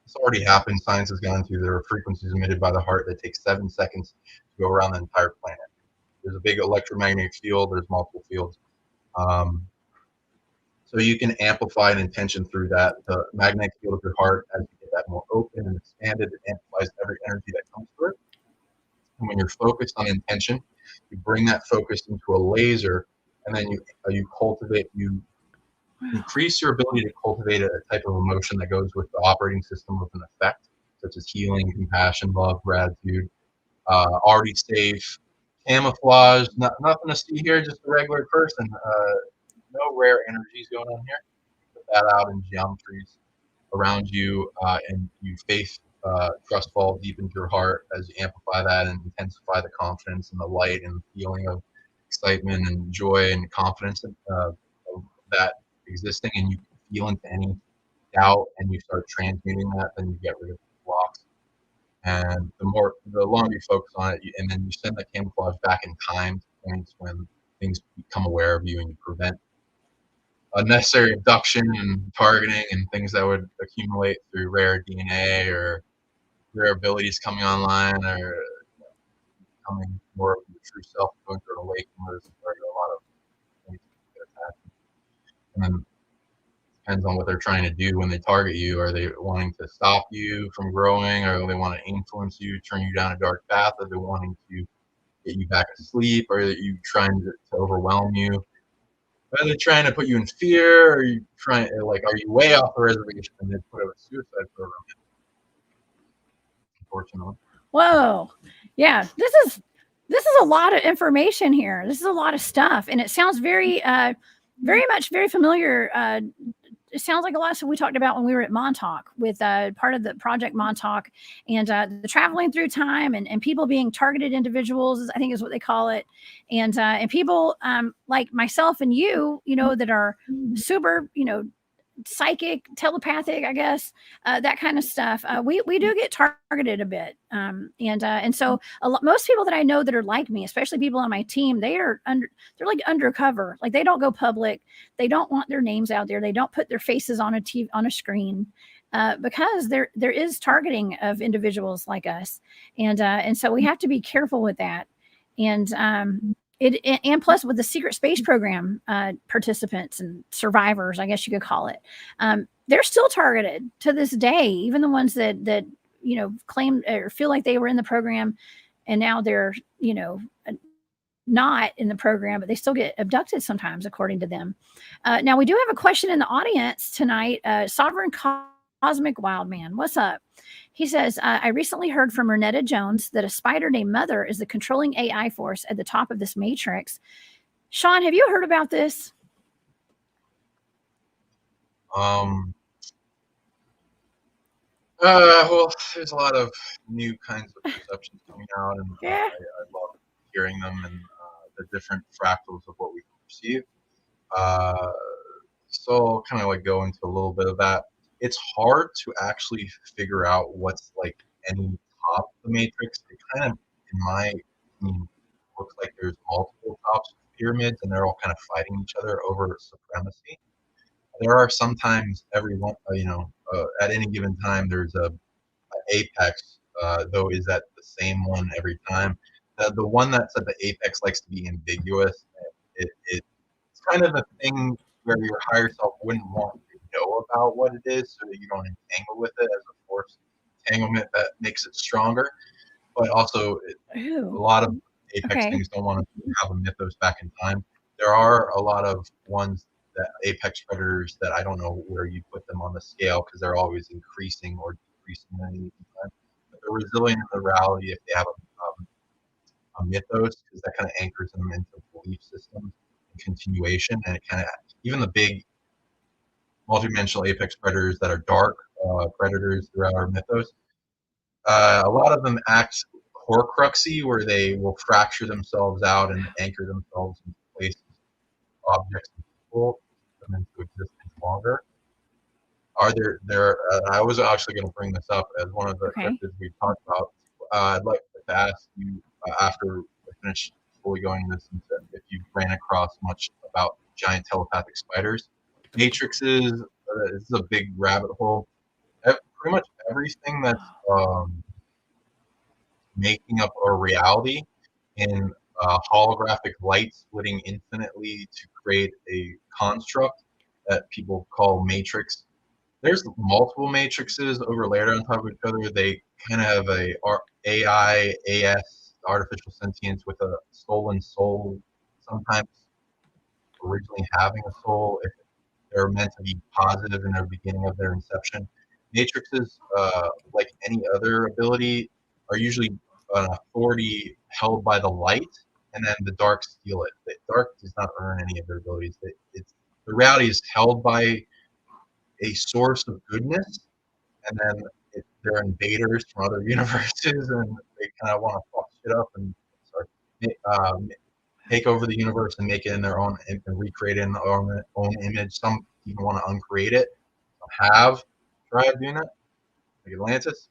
S2: This already happened. Science has gone to. There are frequencies emitted by the heart that take 7 seconds to go around the entire planet. There's a big electromagnetic field. There's multiple fields. So you can amplify an intention through that. The magnetic field of your heart, as you get that more open and expanded, it amplifies every energy that comes through it. And when you're focused on intention, you bring that focus into a laser, and then you increase your ability to cultivate a type of emotion that goes with the operating system with an effect, such as healing, compassion, love, gratitude, already safe, camouflage, nothing to see here, just a regular person. No rare energies going on here. Put that out in geometries around you, and you faith, trust fall deep into your heart as you amplify that and intensify the confidence and the light and the feeling of excitement and joy and confidence of that existing, and you feel into any doubt and you start transmuting that, then you get rid of the blocks. And the longer you focus on it, and then you send the camouflage back in time to points when things become aware of you, and you prevent unnecessary abduction and targeting and things that would accumulate through rare DNA or rare abilities coming online, or becoming more of your true self, going through an awakening. There's a lot of things that get attacked. And then depends on what they're trying to do when they target you. Are they wanting to stop you from growing? Or they want to influence you, turn you down a dark path? Are they wanting to get you back asleep? Or are you trying to overwhelm you? Are they trying to put you in fear? Or are you trying, like, are you way off the reservation and they put out a suicide program? Unfortunately.
S1: Whoa. Yeah, this is a lot of information here. This is a lot of stuff, and it sounds very very familiar. It sounds like a lot of stuff we talked about when we were at Montauk with part of the project Montauk, and the traveling through time, and people being targeted individuals, I think is what they call it, and people like myself and you know, that are super, you know, psychic, telepathic, I guess, that kind of stuff. We do get targeted a bit, and so most people that I know that are like me, especially people on my team, they're like undercover, like they don't go public, they don't want their names out there, they don't put their faces on a TV on a screen. Because there is targeting of individuals like us, and so we have to be careful with that, and and plus with the secret space program participants and survivors, I guess you could call it, they're still targeted to this day. Even the ones that you know, claim or feel like they were in the program, and now they're, you know, not in the program, but they still get abducted sometimes, according to them. Now we do have a question in the audience tonight. Sovereign Cosmic Wildman, what's up? He says, I recently heard from Renetta Jones that a spider named Mother is the controlling AI force at the top of this matrix. Sean, have you heard about this?
S2: Well, there's a lot of new kinds of perceptions coming out, and
S1: Yeah.
S2: I love hearing them, and the different fractals of what we perceive. So I'll kind of like go into a little bit of that. It's hard to actually figure out what's like any top of the matrix. It kind of, in my opinion, looks like there's multiple tops of pyramids, and they're all kind of fighting each other over supremacy. There are sometimes every one, at any given time, there's a apex, though is that the same one every time? The one that's at the apex likes to be ambiguous. It's kind of a thing where your higher self wouldn't want to know about what it is, so that you don't entangle with it as a force entanglement that makes it stronger. But also, a lot of apex things don't want to have a mythos back in time. There are a lot of ones that apex predators that I don't know where you put them on the scale, because they're always increasing or decreasing at any given time. But they're resilient in the reality if they have a mythos, because that kind of anchors them into belief systems and continuation. And it kind of, even the big multidimensional apex predators that are dark predators throughout our mythos, a lot of them act horcruxy, where they will fracture themselves out and anchor themselves into places, objects, and people, to them into existence longer. Are there? I was actually going to bring this up as one of the cryptids we talked about. I'd like to ask you, after we finish fully going this, if you ran across much about giant telepathic spiders, matrices. This is a big rabbit hole. Pretty much everything that's making up our reality in holographic light splitting infinitely to create a construct that people call matrix. There's multiple matrices overlaid on top of each other. They kind of have a AI, AS, artificial sentience with a stolen soul, sometimes originally having a soul if they're meant to be positive in the beginning of their inception. Matrices, like any other ability, are usually an authority held by the light, and then the dark steal it. The dark does not earn any of their abilities. The reality is held by a source of goodness, and then they're invaders from other universes, and they kind of want to fuck shit up and start, take over the universe and make it in their own, and recreate it in their own image. Some even want to uncreate it. Some have tried doing that, like Atlantis.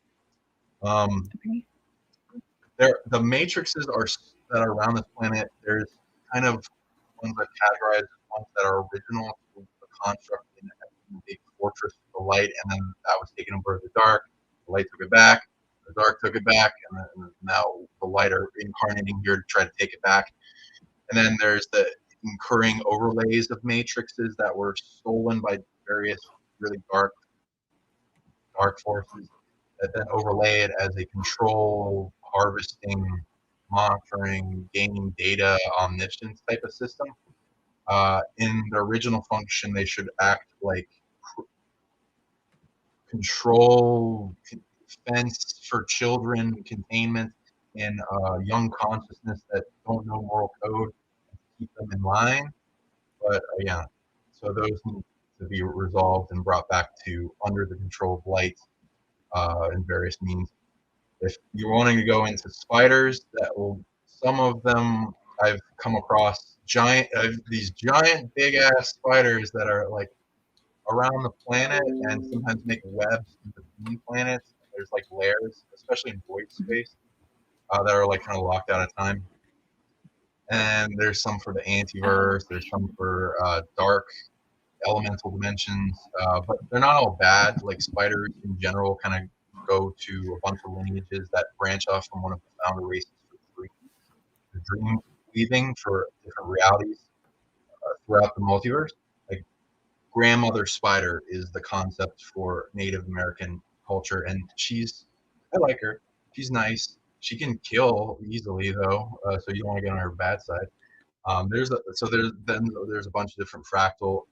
S2: The matrices that are around this planet. There's kind of ones that categorize as ones that are original to the construct in the big fortress of the light, and then that was taken over by the dark. The light took it back. The dark took it back, and now the light are incarnating here to try to take it back. And then there's the incurring overlays of matrices that were stolen by various really dark forces that then overlay it as a control, harvesting, monitoring, gaining data, omniscience type of system. In their original function, they should act like control, fence for children, containment, and young consciousness that don't know moral code, keep them in line. But yeah, so those need to be resolved and brought back to under the control of light in various means. If you're wanting to go into spiders, that will, some of them I've come across these giant big ass spiders that are like around the planet and sometimes make webs in between planets. There's like layers, especially in void space, that are like kind of locked out of time. And there's some for the antiverse. There's some for dark elemental dimensions, but they're not all bad. Like spiders in general kind of go to a bunch of lineages that branch off from one of the founder races for dream weaving for different realities throughout the multiverse. Like grandmother spider is the concept for Native American culture, and I like her. She's nice. She can kill easily though, so you don't want to get on her bad side. There's a bunch of different fractal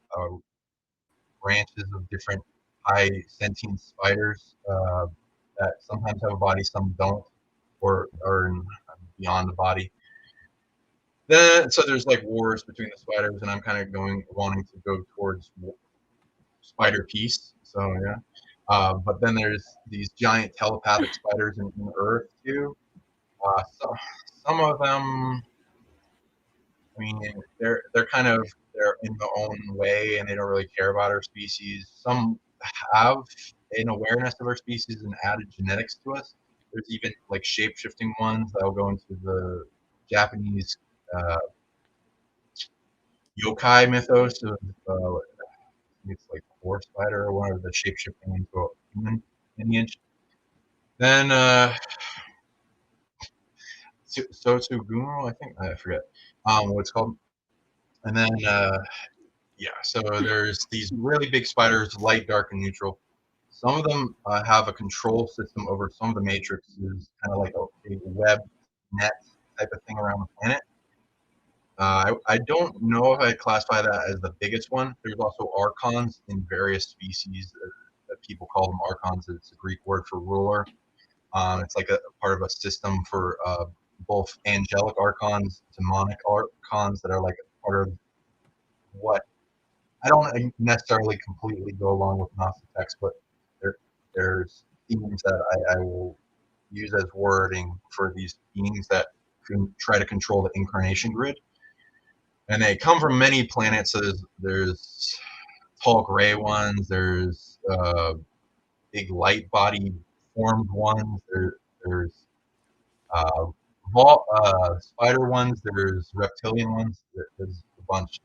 S2: branches of different high sentient spiders that sometimes have a body, some don't, or are beyond the body. So there's like wars between the spiders, and I'm kind of wanting to go towards spider peace. So yeah. But then there's these giant telepathic spiders in Earth too. Some of them, I mean, they're in their own way, and they don't really care about our species. Some have an awareness of our species and added genetics to us. There's even like shape-shifting ones that will go into the Japanese yokai mythos of it's like a horse spider or one of the shape-shifting into a human lineage. Then Sotsugumo, I forget what it's called. And then yeah, so there's these really big spiders, light, dark, and neutral. Some of them have a control system over some of the matrices, kind of like a web net type of thing around the planet. I don't know if I'd classify that as the biggest one. There's also archons in various species that people call them archons. It's a Greek word for ruler. It's like a part of a system for both angelic archons, demonic archons that are like a part of what I don't necessarily completely go along with Gnostic text, but there's themes that I will use as wording for these beings that can try to control the incarnation grid. And they come from many planets. So there's tall gray ones. There's big light body formed ones. There's spider ones. There's reptilian ones. There's a bunch.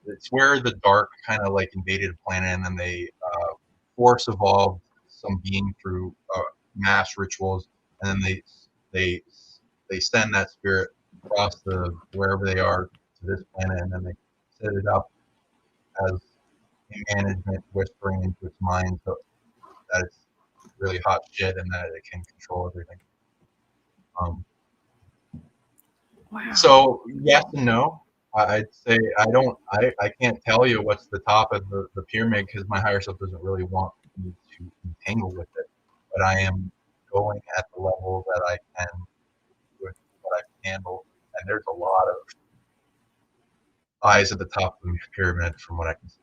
S2: It's where the dark kind of like invaded a planet, and then they force evolved some being through mass rituals, and then they send that spirit across the wherever they are to this planet, and then they set it up as a management whispering into its mind so that it's really hot shit and that it can control everything.
S1: Wow.
S2: So yes and no. I'd say I can't tell you what's the top of the pyramid because my higher self doesn't really want me to entangle with it. But I am going at the level that I can with what I can handle. And there's a lot of eyes at the top of the pyramid from what I can see.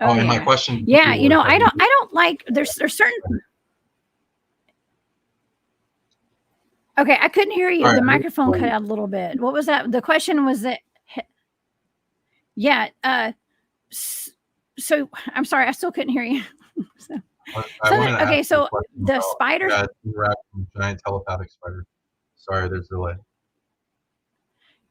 S1: Oh,
S2: and my question.
S1: Yeah, you know, I don't like there's certain. Okay, I couldn't hear you. The microphone cut out a little bit. What was that? The question was that. Yeah. So I'm sorry, I still couldn't hear you. Okay, so the spider.
S2: Giant telepathic spider. Sorry, there's a delay.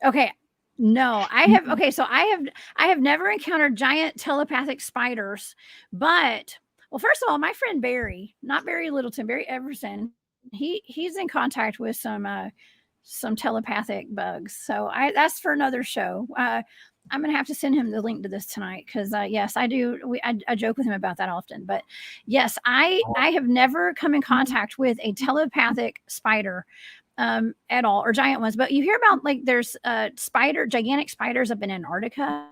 S1: Okay. No, I have. Okay, so I have never encountered giant telepathic spiders, but well, first of all, my friend Barry, not Barry Littleton, Barry Everson, he's in contact with some telepathic bugs. So that's for another show. I'm gonna have to send him the link to this tonight because yes, I do. I joke with him about that often. But yes, I have never come in contact with a telepathic spider. at all, or giant ones. But you hear about like there's gigantic spiders up in Antarctica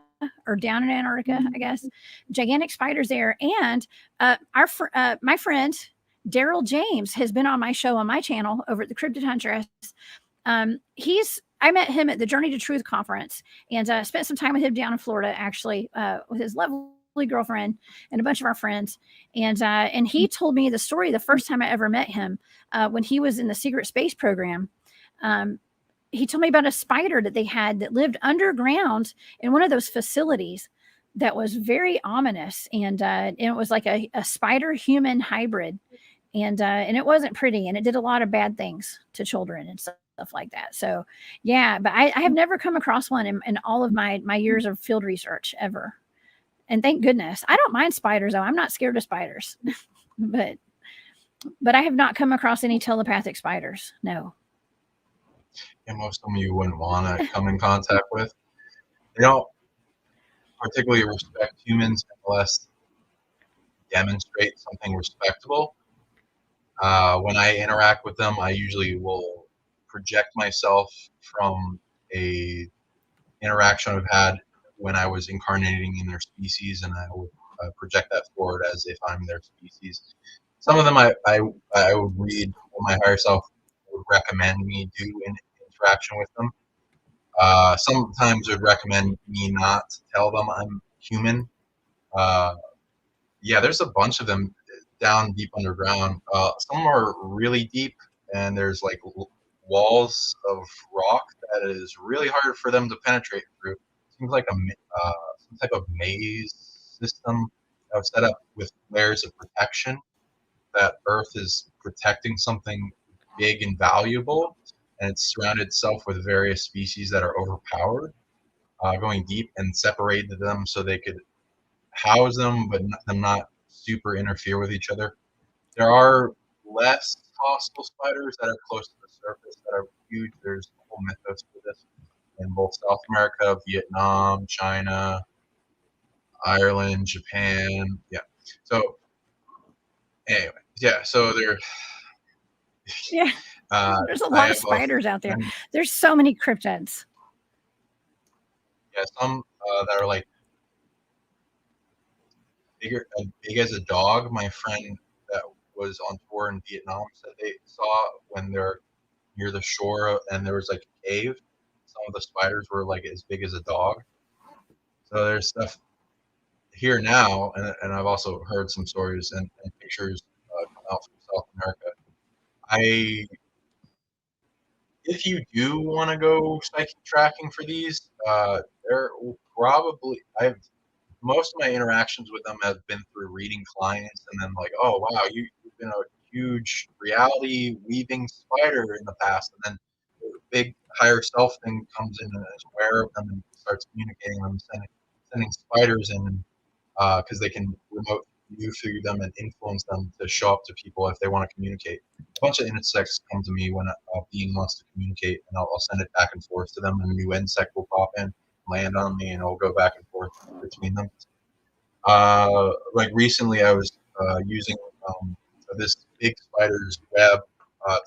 S1: or down in Antarctica, I guess. Gigantic spiders there, and my friend Daryl James has been on my show on my channel over at the Cryptid Huntress. I met him at the Journey to Truth conference and spent some time with him down in Florida, actually, with his lovely girlfriend and a bunch of our friends. And he told me the story the first time I ever met him when he was in the secret space program. He told me about a spider that they had that lived underground in one of those facilities that was very ominous. And it was like a spider human hybrid. And it wasn't pretty, and it did a lot of bad things to children and stuff like that. So yeah, but I have never come across one in all of my years of field research ever. And thank goodness. I don't mind spiders though. I'm not scared of spiders. but I have not come across any telepathic spiders. No.
S2: And most of them you wouldn't want to come in contact with. They don't particularly respect humans unless demonstrate something respectable. When I interact with them, I usually will project myself from a interaction I've had when I was incarnating in their species, and I would project that forward as if I'm their species. Some of them I would read what my higher self would recommend me do in interaction with them. Sometimes would recommend me not to tell them I'm human. Yeah, there's a bunch of them down deep underground. Some are really deep, and there's like walls of rock that is really hard for them to penetrate through. Seems like some type of maze system that was set up with layers of protection. That Earth is protecting something big and valuable, and it's surrounded itself with various species that are overpowered, going deep and separated them so they could house them, but them not super interfere with each other. There are less hostile spiders that are close to the surface that are huge. There's a whole mythos for this in both South America, Vietnam, China, Ireland, Japan. Yeah. So anyway, yeah. So there.
S1: Yeah. There's a lot of spiders out there. There's so many cryptids.
S2: Yeah, some that are like big as a dog. My friend that was on tour in Vietnam said they saw when they're near the shore and there was like a cave. Some of the spiders were like as big as a dog. So there's stuff here now, and I've also heard some stories and pictures come out from South America. If you do want to go psychic tracking for these, there will probably most of my interactions with them have been through reading clients and then like, oh wow, you've been a huge reality weaving spider in the past, and then the big higher self thing comes in and is aware of them and starts communicating them, sending spiders in because they can remote view through them and influence them to show up to people if they want to communicate. A bunch of insects come to me when a being wants to communicate, and I'll send it back and forth to them, and a new insect will pop in, land on me, and it'll go back and forth between them. Like recently, I was using this big spider's web to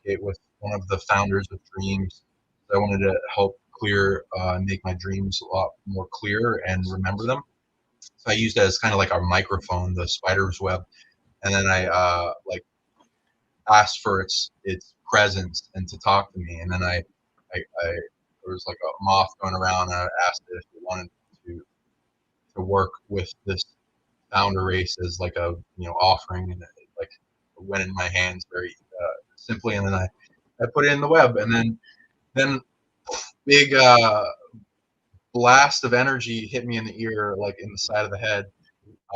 S2: communicate with one of the founders of dreams. So I wanted to help clear and make my dreams a lot more clear and remember them. So I used it as kind of like our microphone, the spider's web, and then I like asked for its presence and to talk to me. And then I there was like a moth going around, and I asked it if it wanted to work with this founder race as like a offering, and it like went in my hands very simply, and then I put it in the web, and then big blast of energy hit me in the ear, like in the side of the head,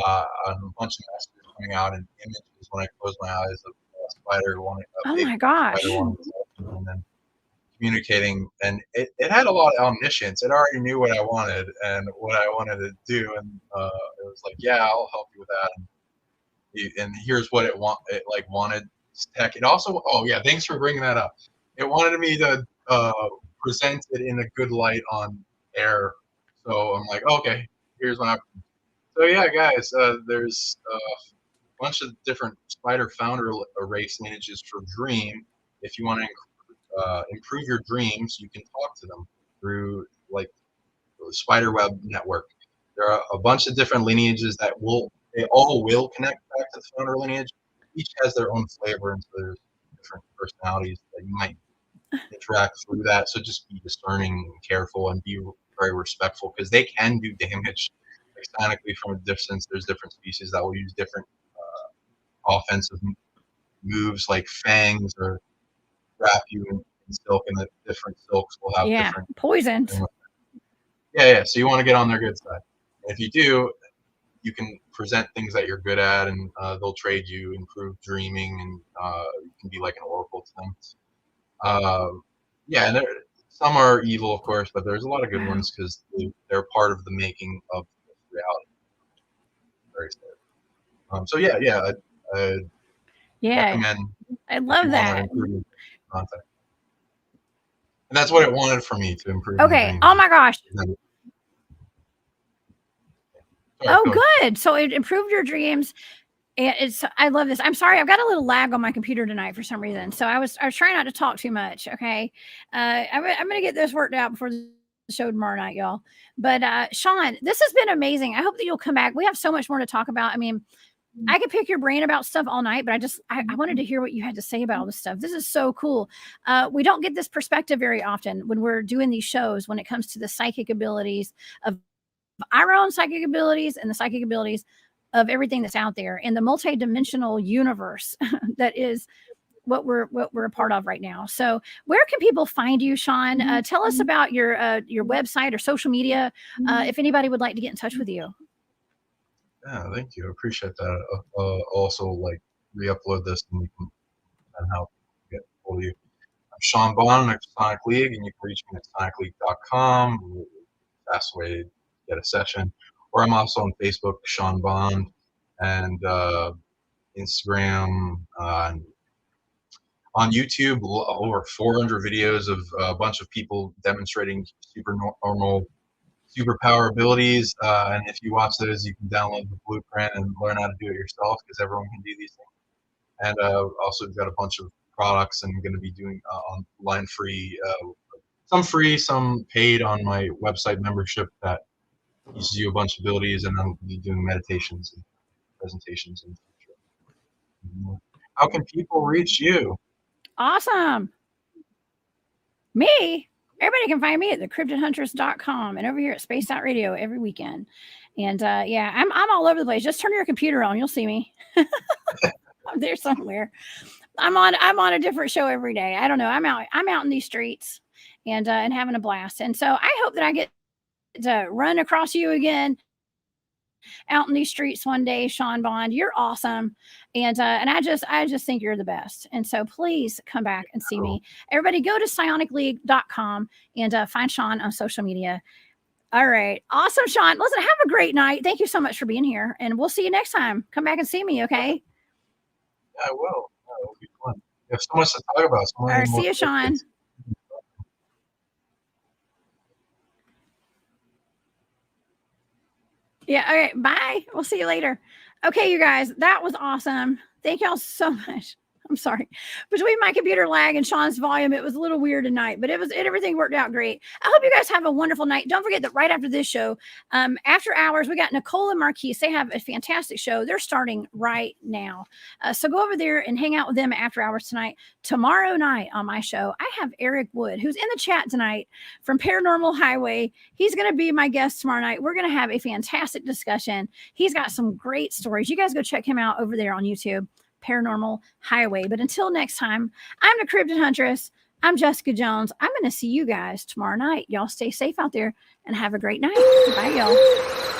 S2: and a bunch of messages coming out and images when I closed my eyes of a spider wanting a big
S1: my gosh.
S2: spider wanting to touch me, and then communicating, and it had a lot of omniscience. It already knew what I wanted and what I wanted to do, and it was like, yeah, I'll help you with that, and here's what it wanted tech. It also, oh yeah, thanks for bringing that up. It wanted me to present it in a good light on air, so I'm like, okay, here's my option. So yeah, guys, there's a bunch of different spider founder race lineages for Dream. If you want to improve your dreams, you can talk to them through like the spiderweb network. There are a bunch of different lineages that they all will connect back to the founder lineage. Each has their own flavor, and so there's different personalities that you might interact through that. So just be discerning and careful, and be very respectful, because they can do damage psionically from a distance. There's different species that will use different offensive moves, like fangs, or wrap you in silk, and the different silks will have different
S1: poisons.
S2: Yeah. So you want to get on their good side. And if you do, you can present things that you're good at, and they'll trade you improved dreaming, and you can be like an oracle to them. And some are evil, of course, but there's a lot of good ones, because they're part of the making of reality. Very sad. So I recommend.
S1: I love that.
S2: Content. And that's what it wanted for me, to improve.
S1: Okay. Oh my gosh. Good. So it improved your dreams. I love this. I'm sorry, I've got a little lag on my computer tonight for some reason. So I was trying not to talk too much. Okay. I'm gonna get this worked out before the show tomorrow night, y'all. But Sean, this has been amazing. I hope that you'll come back. We have so much more to talk about. I mean, I could pick your brain about stuff all night, but I wanted to hear what you had to say about all this stuff. This is so cool. We don't get this perspective very often when we're doing these shows, when it comes to the psychic abilities of our own psychic abilities and the psychic abilities of everything that's out there in the multidimensional universe that is what we're a part of right now. So where can people find you, Sean? Tell us about your website or social media, if anybody would like to get in touch with you.
S2: Yeah, thank you. I appreciate that. Also, like, re-upload this, and we can help get hold of you. I'm Sean Bond at Psionic League, and you can reach me at psionicleague.com. Fast way to get a session. Or I'm also on Facebook, Sean Bond, and Instagram. On YouTube, over 400 videos of a bunch of people demonstrating normal superpower abilities, and if you watch those, you can download the blueprint and learn how to do it yourself, because everyone can do these things. And also, we've got a bunch of products, and I'm going to be doing online free, some paid on my website membership that teaches you a bunch of abilities, and I'll be doing meditations and presentations in the future. How can people reach you?
S1: Awesome. Me? Everybody can find me at thecryptidhuntress.com and over here at Spaced Out Radio every weekend. And I'm all over the place. Just turn your computer on, you'll see me. I'm there somewhere. I'm on a different show every day. I don't know. I'm out in these streets and having a blast. And so I hope that I get to run across you again out in these streets one day, Sean Bond. You're awesome. And I just think you're the best. And so please come back and see me. Everybody go to psionicleague.com and find Sean on social media. All right. Awesome, Sean. Listen, have a great night. Thank you so much for being here. And we'll see you next time. Come back and see me, okay?
S2: Yeah, I will. It'll be fun. We have so much to talk about.
S1: All right. See you, Sean. Yeah. Okay. Bye. We'll see you later. Okay, you guys, that was awesome. Thank y'all so much. I'm sorry. Between my computer lag and Sean's volume, it was a little weird tonight, but everything worked out great. I hope you guys have a wonderful night. Don't forget that right after this show, after hours, we got Nicole and Marquise. They have a fantastic show. They're starting right now. So go over there and hang out with them after hours tonight. Tomorrow night on my show, I have Eric Wood, who's in the chat tonight from Paranormal Highway. He's going to be my guest tomorrow night. We're going to have a fantastic discussion. He's got some great stories. You guys go check him out over there on YouTube. Paranormal Highway. But until next time, I'm the Cryptid Huntress. I'm Jessica Jones. I'm going to see you guys tomorrow night. Y'all stay safe out there and have a great night. Bye, y'all.